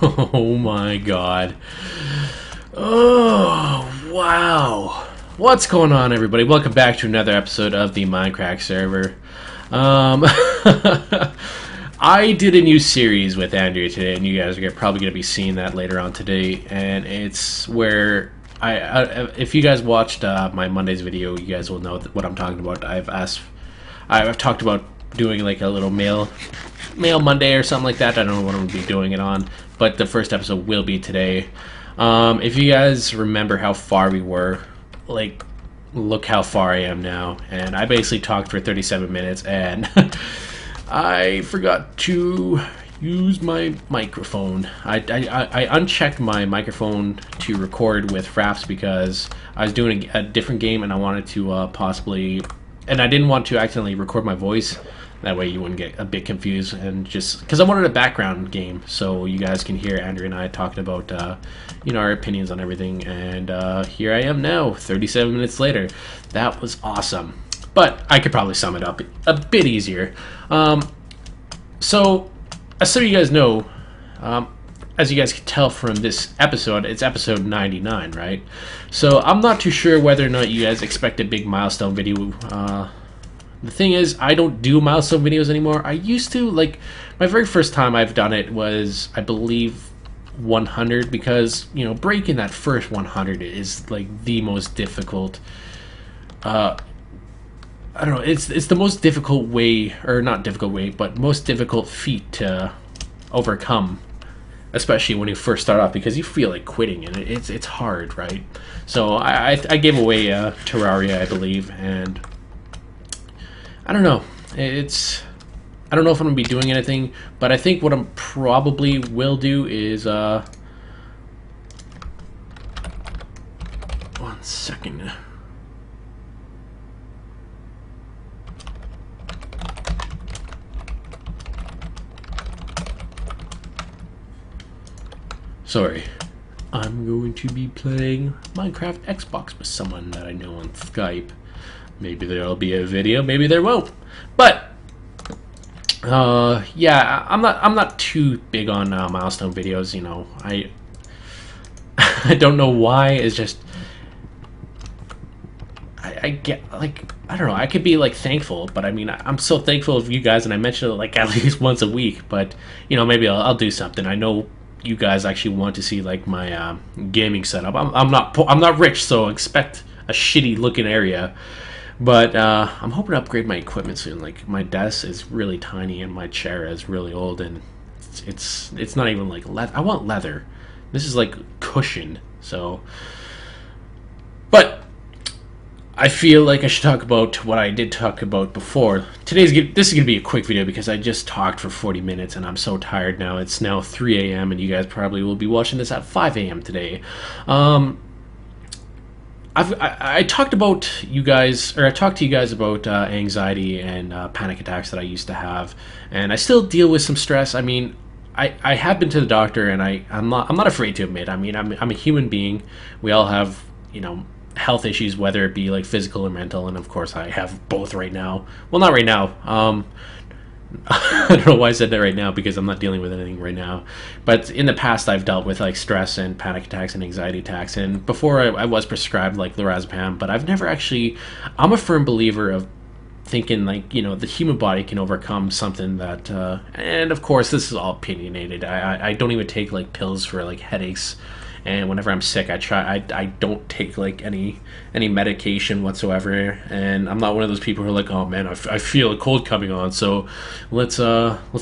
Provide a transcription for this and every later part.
Oh my god. Oh, wow. What's going on, everybody? Welcome back to another episode of the Mindcrack server. I did a new series with Andrea today, and you guys are probably going to be seeing that later on today. And it's where if you guys watched my Monday's video, you guys will know what I'm talking about. I've talked about doing like a little mail Monday or something like that. I don't know what I'm going to be doing it on, but the first episode will be today. If you guys remember how far we were, like, look how far I am now. And I basically talked for 37 minutes, and I forgot to use my microphone. I unchecked my microphone to record with Fraps because I was doing a different game, and I wanted to possibly... And I didn't want to accidentally record my voice. That way you wouldn't get a bit confused, and just because I wanted a background game so you guys can hear Andrew and I talking about our opinions on everything. And here I am now, 37 minutes later. That was awesome, but I could probably sum it up a bit easier. So you guys know, as you guys can tell from this episode, it's episode 99, right? So I'm not too sure whether or not you guys expect a big milestone video. The thing is, I don't do milestone videos anymore. I used to, like, my very first time I've done it was, I believe, 100, because, breaking that first 100 is, like, the most difficult, I don't know, it's the most difficult way, or not difficult way, but most difficult feat to overcome, especially when you first start off, because you feel like quitting, and it's hard, right? So I gave away Terraria, I believe, and I don't know. I don't know if I'm gonna be doing anything, but I think what I'm probably will do is 1 second. Sorry. I'm going to be playing Minecraft Xbox with someone that I know on Skype. Maybe there'll be a video, maybe there won't. But yeah, I'm not too big on milestone videos. I don't know why. It's just I get, like, I don't know. I could be like thankful, but I mean, I'm so thankful of you guys, and I mention it like at least once a week. But maybe I'll do something. I know you guys actually want to see like my gaming setup. I'm not rich, so expect a shitty looking area. But I'm hoping to upgrade my equipment soon. Like, my desk is really tiny and my chair is really old, and it's not even like leather. I want leather. This is like cushion. So, but I feel like I should talk about what I did talk about before. This is gonna be a quick video because I just talked for 40 minutes and I'm so tired now. It's now 3 a.m. and you guys probably will be watching this at 5 a.m. today. I talked to you guys about anxiety and panic attacks that I used to have, and I still deal with some stress. I mean, I have been to the doctor, and I'm not afraid to admit. I mean, I'm a human being. We all have health issues, whether it be like physical or mental, and of course I have both right now. Well, not right now. I don't know why I said that right now, because I'm not dealing with anything right now. But in the past, I've dealt with like stress and panic attacks and anxiety attacks. And before, I was prescribed like lorazepam, but I've never actually... I'm a firm believer of thinking like, the human body can overcome something that... and of course, this is all opinionated. I don't even take like pills for like headaches. And whenever I'm sick, I don't take like any medication whatsoever. And I'm not one of those people who are like, oh man, I feel a cold coming on, so let's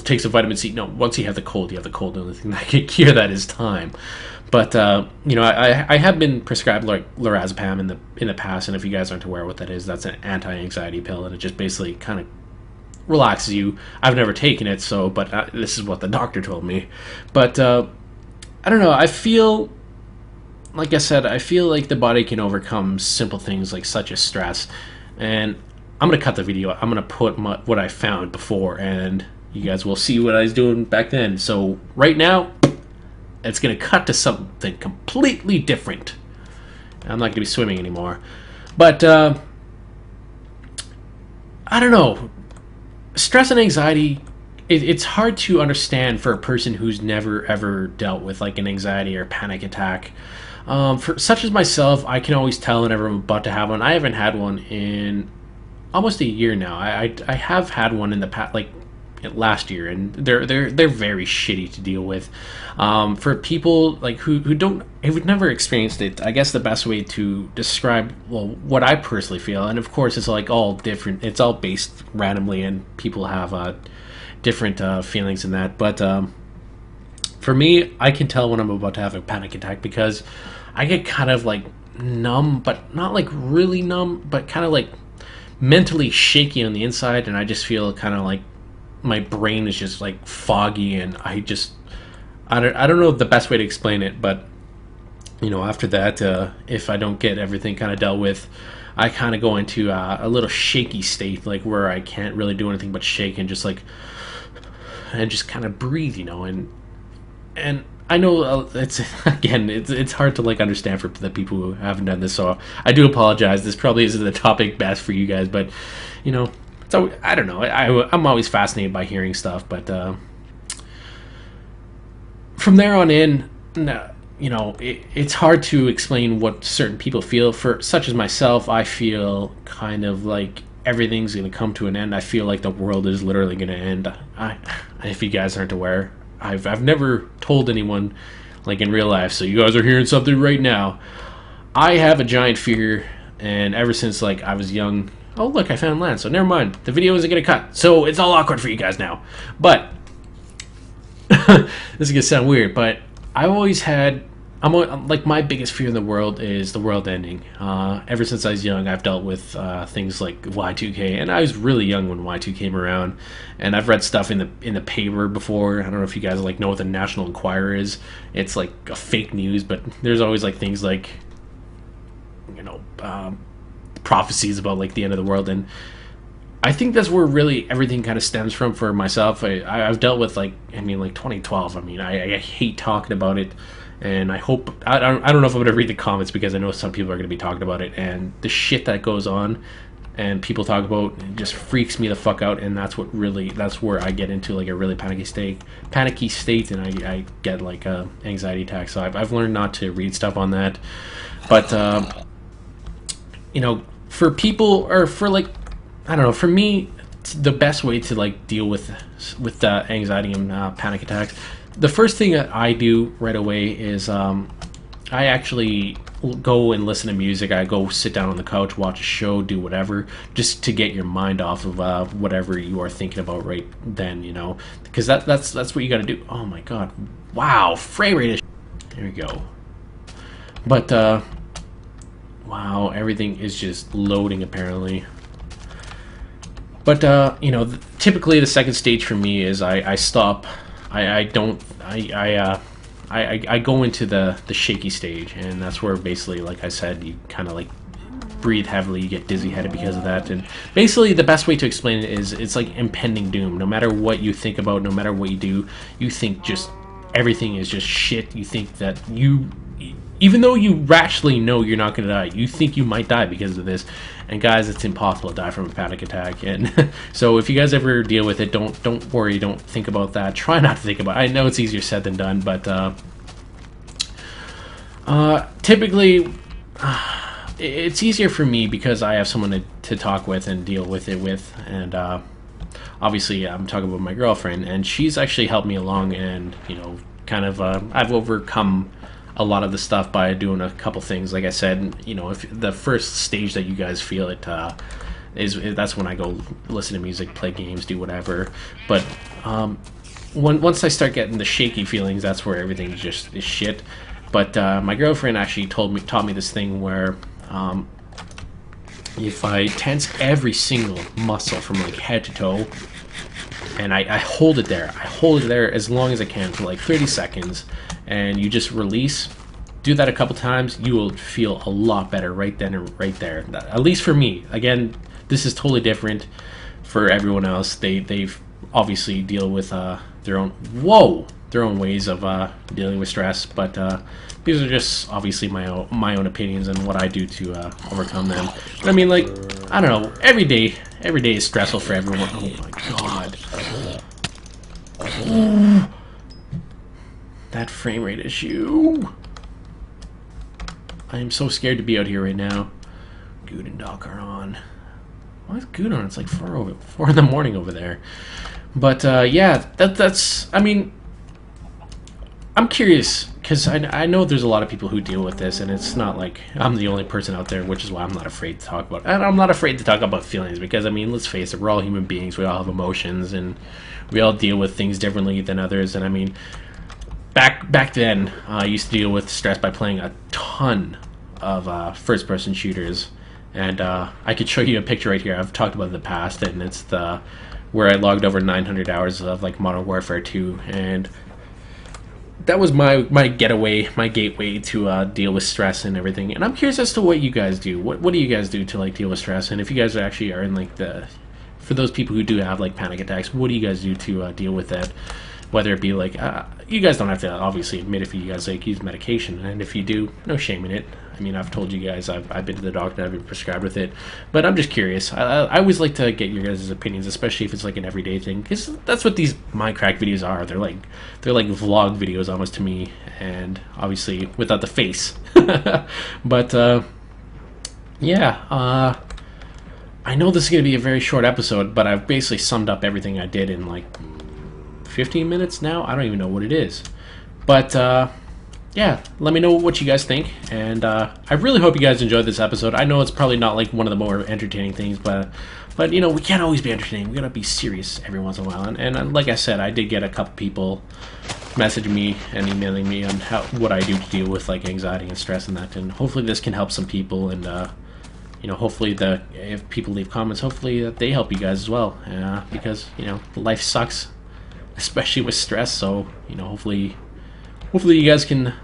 take some vitamin C. No, once you have the cold, you have the cold. The only thing that can cure that is time. But I have been prescribed like lorazepam in the past, and if you guys aren't aware what that is, that's an anti-anxiety pill, and it just basically kind of relaxes you. I've never taken it, but this is what the doctor told me. But I don't know. Like I said, I feel like the body can overcome simple things like such as stress. And I'm going to cut the video. I'm going to put what I found before, and you guys will see what I was doing back then. So right now, it's going to cut to something completely different. I'm not going to be swimming anymore. But, I don't know. Stress and anxiety it's hard to understand for a person who's never ever dealt with like an anxiety or panic attack. For such as myself, I can always tell whenever I'm about to have one. I haven't had one in almost a year now. I have had one in the past, like last year, and they're very shitty to deal with. For people like who've never experienced it, I guess the best way to describe, well, what I personally feel, and of course it's like all different. It's all based randomly, and people have different feelings in that. But for me, I can tell when I'm about to have a panic attack because I get kind of like numb, but not like really numb, but kind of like mentally shaky on the inside, and I just feel kind of like my brain is just like foggy, and I don't know the best way to explain it, but after that, if I don't get everything kind of dealt with, I kind of go into a little shaky state, like where I can't really do anything but shake and just kind of breathe, and I know it's again it's hard to like understand for the people who haven't done this, so I do apologize. This probably isn't the topic best for you guys, but so I don't know. I'm always fascinated by hearing stuff, but from there on in, it's hard to explain what certain people feel. For such as myself, I feel kind of like everything's going to come to an end. I feel like the world is literally going to end. If you guys aren't aware, I've never told anyone like in real life, so you guys are hearing something right now. I have a giant fear, and ever since like I was young. Oh look, I found land, so never mind. The video isn't gonna cut, so it's all awkward for you guys now. But this is gonna sound weird, but I've always had. I'm like, my biggest fear in the world is the world ending. Ever since I was young, I've dealt with things like Y2K, and I was really young when Y2K came around. And I've read stuff in the paper before. I don't know if you guys like know what the National Enquirer is. It's like a fake news, but there's always like things like prophecies about like the end of the world, and I think that's where really everything kind of stems from for myself. I've dealt with like 2012. I hate talking about it. And I hope I don't know if I'm gonna read the comments because I know some people are gonna be talking about it, and the shit that goes on and people talk about, it just freaks me the fuck out, and that's where I get into like a really panicky state, and I get like anxiety attacks. So I've learned not to read stuff on that, but for people, or for like, I don't know, for me, the best way to like deal with the anxiety and panic attacks. The first thing that I do right away is I actually go and listen to music. I go sit down on the couch, watch a show, do whatever, just to get your mind off of whatever you are thinking about right then, because that's what you got to do. Oh my god, wow, frame rate is. There we go. But wow, everything is just loading apparently. But typically the second stage for me is I stop. I go into the shaky stage, and that's where basically, like I said, you kind of like breathe heavily, you get dizzy headed because of that. And basically the best way to explain it is it's like impending doom. No matter what you think about, no matter what you do, you think just everything is just shit. You think that even though you rationally know you're not going to die, you think you might die because of this. And guys, it's impossible to die from a panic attack. And so if you guys ever deal with it, don't worry, don't think about that. Try not to think about it. I know it's easier said than done, but typically it's easier for me because I have someone to talk with and deal with it with. And obviously I'm talking about my girlfriend, and she's actually helped me along, and kind of I've overcome a lot of the stuff by doing a couple things. Like I said, if the first stage that you guys feel it that's when I go listen to music, play games, do whatever. But once I start getting the shaky feelings, that's where everything just is shit. But my girlfriend actually taught me this thing where if I tense every single muscle from like head to toe, and I hold it there. I hold it there as long as I can for like 30 seconds, and you just release. Do that a couple times, you will feel a lot better right then and right there. At least for me. Again, this is totally different for everyone else. They've obviously deal with their own ways of dealing with stress, but these are just obviously my own opinions and what I do to overcome them. I mean, like, I don't know, every day is stressful for everyone. Oh my god. That frame rate issue. I am so scared to be out here right now. Good and Doc are on. Why is Good on? It's like 4 in the morning over there. But yeah, that's. I mean, I'm curious because I know there's a lot of people who deal with this, and it's not like I'm the only person out there, which is why I'm not afraid to talk about it. And I'm not afraid to talk about feelings because, I mean, let's face it, we're all human beings. We all have emotions, and we all deal with things differently than others. And I mean, back then, I used to deal with stress by playing a ton of first-person shooters. And I could show you a picture right here. I've talked about it in the past, and it's where I logged over 900 hours of like Modern Warfare 2, and that was my getaway, my gateway to deal with stress and everything. And I'm curious as to what you guys do. What do you guys do to like deal with stress? And if you guys actually are in like for those people who do have like panic attacks, what do you guys do to deal with that? Whether it be like you guys don't have to obviously admit if you guys like use medication, and if you do, no shame in it. I mean, I've told you guys I've been to the doctor, I've been prescribed with it, but I'm just curious. I always like to get your guys' opinions, especially if it's like an everyday thing, because that's what these Mindcrack videos are. They're like vlog videos almost to me, and obviously without the face. But yeah, I know this is gonna be a very short episode, but I've basically summed up everything I did in like 15 minutes now. I don't even know what it is, but yeah, let me know what you guys think, and I really hope you guys enjoyed this episode. I know it's probably not like one of the more entertaining things, but you know, we can't always be entertaining. We gotta be serious every once in a while. And like I said, I did get a couple people messaging me and emailing me on what I do to deal with like anxiety and stress and that, and hopefully this can help some people. And you know, hopefully if people leave comments, hopefully they help you guys as well, because you know, life sucks, especially with stress. So you know, hopefully you guys can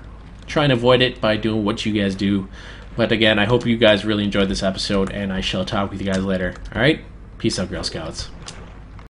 try and avoid it by doing what you guys do. But again, I hope you guys really enjoyed this episode, and I shall talk with you guys later. Alright? Peace out, Girl Scouts.